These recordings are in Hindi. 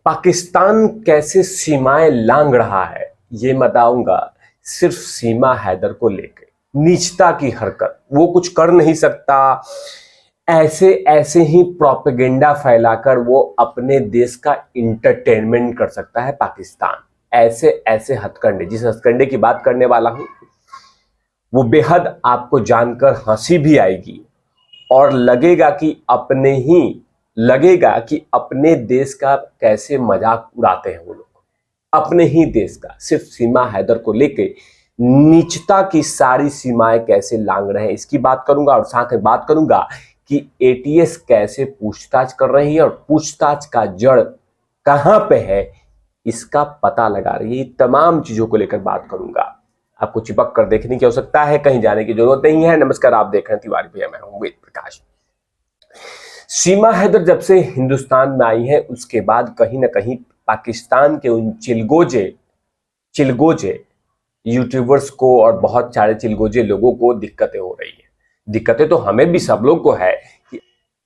पाकिस्तान कैसे सीमाएं लांघ रहा है ये बताऊंगा सिर्फ सीमा हैदर को लेकर। नीचता की हरकत, वो कुछ कर नहीं सकता, ऐसे ऐसे ही प्रोपेगेंडा फैलाकर वो अपने देश का इंटरटेनमेंट कर सकता है पाकिस्तान। ऐसे ऐसे हथकंडे, जिस हथकंडे की बात करने वाला हूं वो बेहद आपको जानकर हंसी भी आएगी और लगेगा कि अपने देश का कैसे मजाक उड़ाते हैं वो लोग, अपने ही देश का। सिर्फ सीमा हैदर को लेके नीचता की सारी सीमाएं कैसे लांघ रहे हैं इसकी बात करूंगा, और साथ में बात करूंगा कि एटीएस कैसे पूछताछ कर रही है और पूछताछ का जड़ कहां पे है इसका पता लगा रही है। तमाम चीजों को लेकर बात करूंगा। आपको चिपक कर देखने की आवश्यकता है, कहीं जाने की जरूरत नहीं है। नमस्कार, आप देख रहे हैं तिवारी भैया, मैं हूं वेद प्रकाश। सीमा हैदर जब से हिंदुस्तान में आई है उसके बाद कहीं ना कहीं पाकिस्तान के उन चिलगोजे यूट्यूबर्स को और बहुत सारे चिलगोजे लोगों को दिक्कतें हो रही है। दिक्कतें तो हमें भी, सब लोग को है कि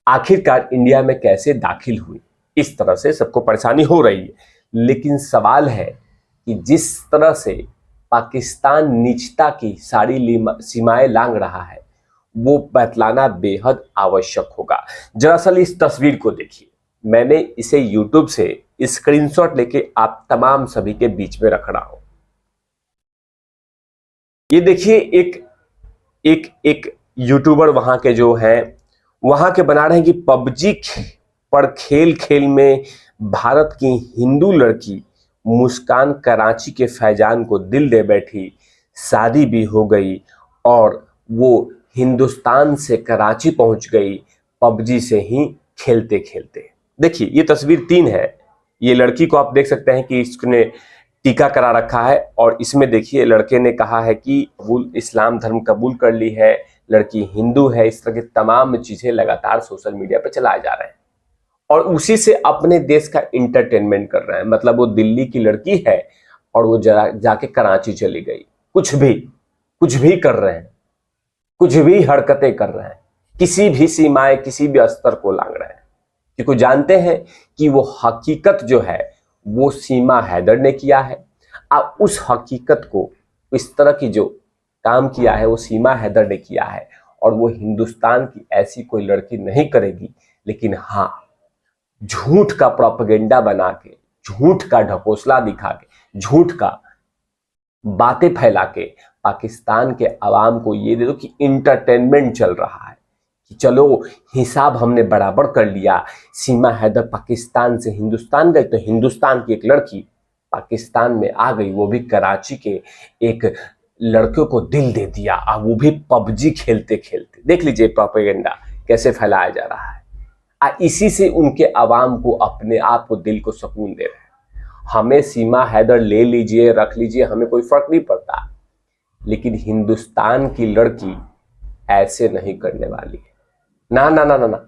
आखिरकार इंडिया में कैसे दाखिल हुई, इस तरह से सबको परेशानी हो रही है। लेकिन सवाल है कि जिस तरह से पाकिस्तान नीचता की सारी सीमाएं लांघ रहा है वो बतलाना बेहद आवश्यक होगा। दरअसल इस तस्वीर को देखिए, मैंने इसे यूट्यूब से स्क्रीनशॉट लेके आप तमाम सभी के बीच में रख रहा हूं। ये देखिए, एक यूट्यूबर वहां के जो हैं वहां के बना रहे हैं कि पबजी पर खेल में भारत की हिंदू लड़की मुस्कान कराची के फैजान को दिल दे बैठी, शादी भी हो गई और वो हिंदुस्तान से कराची पहुंच गई पबजी से ही खेलते खेलते। देखिए ये तस्वीर 3 है। ये लड़की को आप देख सकते हैं कि इसने टीका करा रखा है और इसमें देखिए लड़के ने कहा है कि इस्लाम धर्म कबूल कर ली है, लड़की हिंदू है। इस तरह की तमाम चीजें लगातार सोशल मीडिया पर चलाए जा रहे हैं और उसी से अपने देश का इंटरटेनमेंट कर रहे हैं। मतलब वो दिल्ली की लड़की है और वो जाके कराची चली गई, कुछ भी कर रहे हैं, कुछ भी हरकतें कर रहे हैं, किसी भी सीमाएं, किसी भी स्तर को लांघ रहे हैं, क्योंकि जानते हैं कि वो हकीकत जो है वो सीमा हैदर ने किया है। अब उस हकीकत को, इस तरह की जो काम किया है वो सीमा हैदर ने किया है और वो हिंदुस्तान की ऐसी कोई लड़की नहीं करेगी। लेकिन हाँ, झूठ का प्रोपेगेंडा बना के, झूठ का ढकोसला दिखा के, झूठ का बातें फैला के पाकिस्तान के अवाम को ये दे दो कि इंटरटेनमेंट चल रहा है, कि चलो हिसाब हमने बराबर कर लिया। सीमा हैदर पाकिस्तान से हिंदुस्तान गई तो हिंदुस्तान की एक लड़की पाकिस्तान में आ गई, वो भी कराची के एक लड़के को दिल दे दिया, और वो भी पबजी खेलते खेलते। देख लीजिए प्रोपेगेंडा कैसे फैलाया जा रहा है। इसी से उनके अवाम को, अपने आप को, दिल को सुकून दे रहे हैं। हमें सीमा हैदर ले लीजिए, रख लीजिए, हमें कोई फर्क नहीं पड़ता, लेकिन हिंदुस्तान की लड़की ऐसे नहीं करने वाली है। ना ना ना ना ना,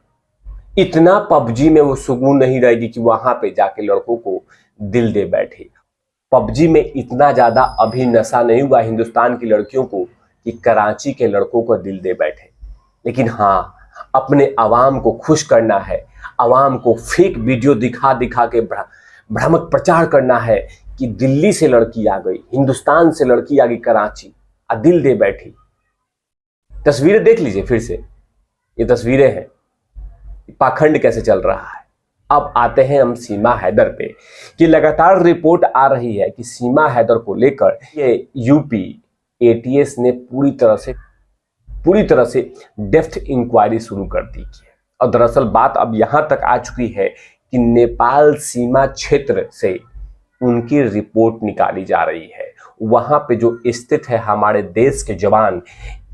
इतना पबजी में वो सुकून नहीं रहेगी कि वहां पे जाके लड़कों को दिल दे बैठे। पबजी में इतना ज्यादा अभी नशा नहीं हुआ हिंदुस्तान की लड़कियों को कि कराची के लड़कों को दिल दे बैठे। लेकिन हाँ, अपने अवाम को खुश करना है, अवाम को फेक वीडियो दिखा दिखा के भ्रामक प्रचार करना है कि दिल्ली से लड़की आ गई, हिंदुस्तान से लड़की आ गई कराची, दिल दे बैठी। तस्वीरें देख लीजिए फिर से, ये तस्वीरें हैं, पाखंड कैसे चल रहा है। अब आते हैं हम सीमा हैदर पे कि लगातार रिपोर्ट आ रही है कि सीमा हैदर को लेकर ये यूपी एटीएस ने पूरी तरह से डेप्थ इंक्वायरी शुरू कर दी है। और दरअसल बात अब यहां तक आ चुकी है कि नेपाल सीमा क्षेत्र से उनकी रिपोर्ट निकाली जा रही है। वहां पे जो स्थित है हमारे देश के जवान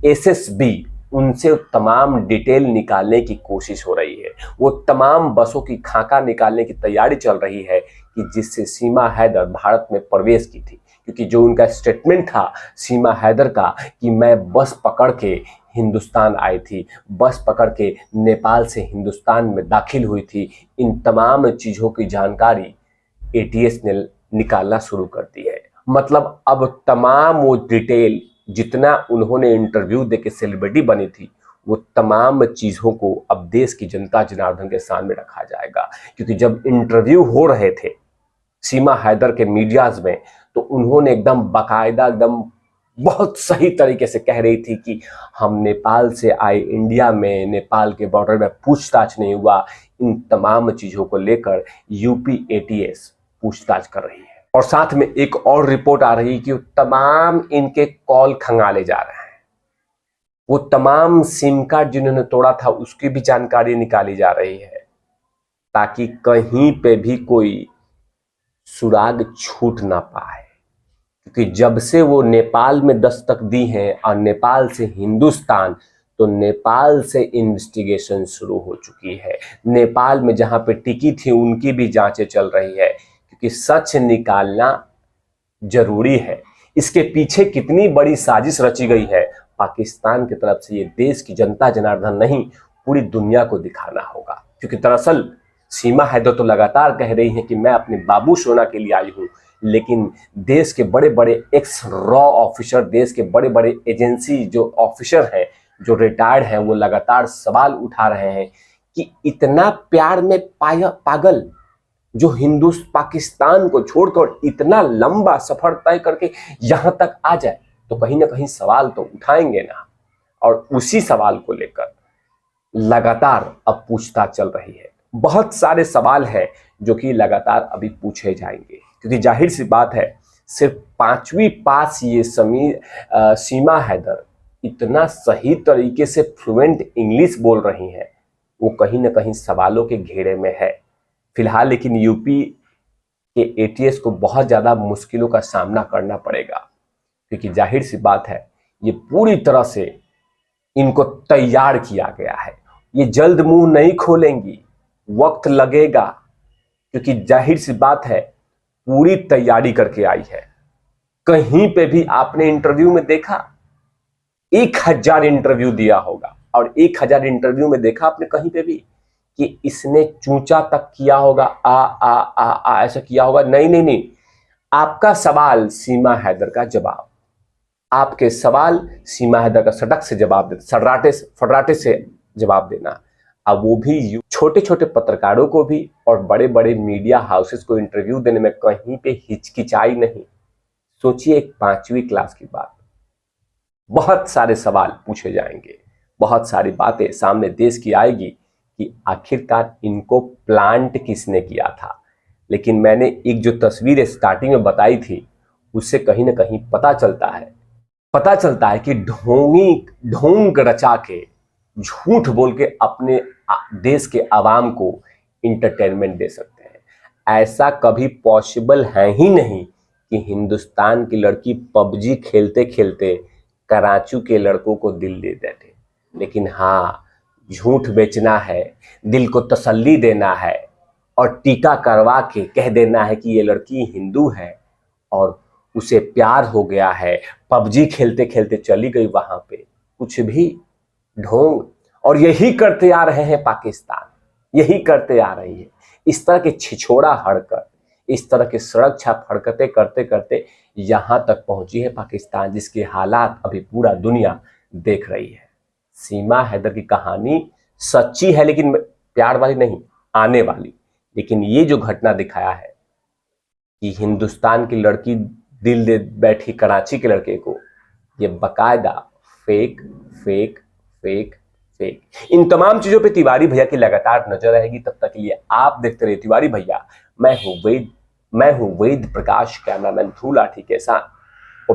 एसएसबी, उनसे तमाम डिटेल निकालने की कोशिश हो रही है। वो तमाम बसों की खाका निकालने की तैयारी चल रही है कि जिससे सीमा हैदर भारत में प्रवेश की थी। क्योंकि जो उनका स्टेटमेंट था सीमा हैदर का कि मैं बस पकड़ के हिंदुस्तान आई थी, बस पकड़ के नेपाल से हिंदुस्तान में दाखिल हुई थी, इन तमाम चीज़ों की जानकारी एटीएस ने निकालना शुरू कर दी है। मतलब अब तमाम वो डिटेल, जितना उन्होंने इंटरव्यू देके सेलिब्रिटी बनी थी, वो तमाम चीज़ों को अब देश की जनता जनार्दन के सामने रखा जाएगा। क्योंकि जब इंटरव्यू हो रहे थे सीमा हैदर के मीडियाज में, तो उन्होंने एकदम बाकायदा एकदम बहुत सही तरीके से कह रही थी कि हम नेपाल से आए इंडिया में, नेपाल के बॉर्डर में पूछताछ नहीं हुआ। इन तमाम चीजों को लेकर यूपी एटीएस पूछताछ कर रही है। और साथ में एक और रिपोर्ट आ रही है कि तमाम इनके कॉल खंगाले जा रहे हैं, वो तमाम सिम कार्ड जिन्होंने तोड़ा था उसकी भी जानकारी निकाली जा रही है, ताकि कहीं पे भी कोई सुराग छूट ना पाए। क्योंकि जब से वो नेपाल में दस्तक दी है और नेपाल से हिंदुस्तान, तो नेपाल से इन्वेस्टिगेशन शुरू हो चुकी है। नेपाल में जहां पे टिकी थी उनकी भी जांचें चल रही है, क्योंकि सच निकालना जरूरी है। इसके पीछे कितनी बड़ी साजिश रची गई है पाकिस्तान की तरफ से, ये देश की जनता जनार्दन नहीं, पूरी दुनिया को दिखाना होगा। क्योंकि दरअसल सीमा हैदर तो लगातार कह रही है कि मैं अपने बाबू सोना के लिए आई हूं, लेकिन देश के बड़े बड़े एक्स रॉ ऑफिसर, देश के बड़े बड़े एजेंसी जो ऑफिसर हैं, जो रिटायर्ड हैं, वो लगातार सवाल उठा रहे हैं कि इतना प्यार में पागल जो पाकिस्तान को छोड़कर इतना लंबा सफर तय करके यहां तक आ जाए, तो कहीं ना कहीं सवाल तो उठाएंगे ना। और उसी सवाल को लेकर लगातार अब पूछताछ चल रही है। बहुत सारे सवाल हैं जो कि लगातार अभी पूछे जाएंगे, क्योंकि जाहिर सी बात है सिर्फ 5वीं पास ये सीमा हैदर इतना सही तरीके से फ्लुएंट इंग्लिश बोल रही हैं, वो कहीं ना कहीं सवालों के घेरे में है फिलहाल। लेकिन यूपी के एटीएस को बहुत ज़्यादा मुश्किलों का सामना करना पड़ेगा, क्योंकि जाहिर सी बात है ये पूरी तरह से इनको तैयार किया गया है। ये जल्द मुंह नहीं खोलेंगी, वक्त लगेगा, क्योंकि जाहिर सी बात है पूरी तैयारी करके आई है। कहीं पे भी आपने इंटरव्यू में देखा, 1000 इंटरव्यू दिया होगा, और 1000 इंटरव्यू में देखा आपने कहीं पे भी कि इसने चूंचा तक किया होगा, आ ऐसा किया होगा? नहीं। आपका सवाल सीमा हैदर का जवाब, आपके सवाल सीमा हैदर का सटक से जवाब देना, फर्राटे से जवाब देना। अब वो भी छोटे छोटे पत्रकारों को भी और बड़े बड़े मीडिया हाउसेस को इंटरव्यू देने में कहीं पे हिचकिचाई नहीं। सोचिए एक 5वीं क्लास की बात, बहुत सारे सवाल पूछे जाएंगे, बहुत सारी बातें सामने देश की आएगी कि आखिरकार इनको प्लांट किसने किया था। लेकिन मैंने एक जो तस्वीर स्टार्टिंग में बताई थी, उससे कहीं ना कहीं पता चलता है कि ढोंग रचा के, झूठ बोल के अपने देश के आवाम को इंटरटेनमेंट दे सकते हैं। ऐसा कभी पॉसिबल है ही नहीं कि हिंदुस्तान की लड़की पबजी खेलते खेलते कराची के लड़कों को दिल दे देते। लेकिन हाँ, झूठ बेचना है, दिल को तसल्ली देना है और टीका करवा के कह देना है कि ये लड़की हिंदू है और उसे प्यार हो गया है, पबजी खेलते खेलते चली गई वहां पे। कुछ भी ढोंग, और यही करते आ रहे हैं पाकिस्तान, यही करते आ रही है। इस तरह के छिछोड़ा हरकत, इस तरह के सड़क छाप हरकतें करते करते यहां तक पहुंची है पाकिस्तान, जिसके हालात अभी पूरा दुनिया देख रही है। सीमा हैदर की कहानी सच्ची है, लेकिन प्यार वाली नहीं, आने वाली। लेकिन ये जो घटना दिखाया है कि हिंदुस्तान की लड़की दिल दे बैठी कराची के लड़के को, ये बकायदा फेक फेक फेक फेक। इन तमाम चीजों पे तिवारी भैया की लगातार नजर रहेगी। तब तक के लिए आप देखते रहिए तिवारी भैया। मैं हूं वेद प्रकाश, कैमरामैन थू लाठी के साथ।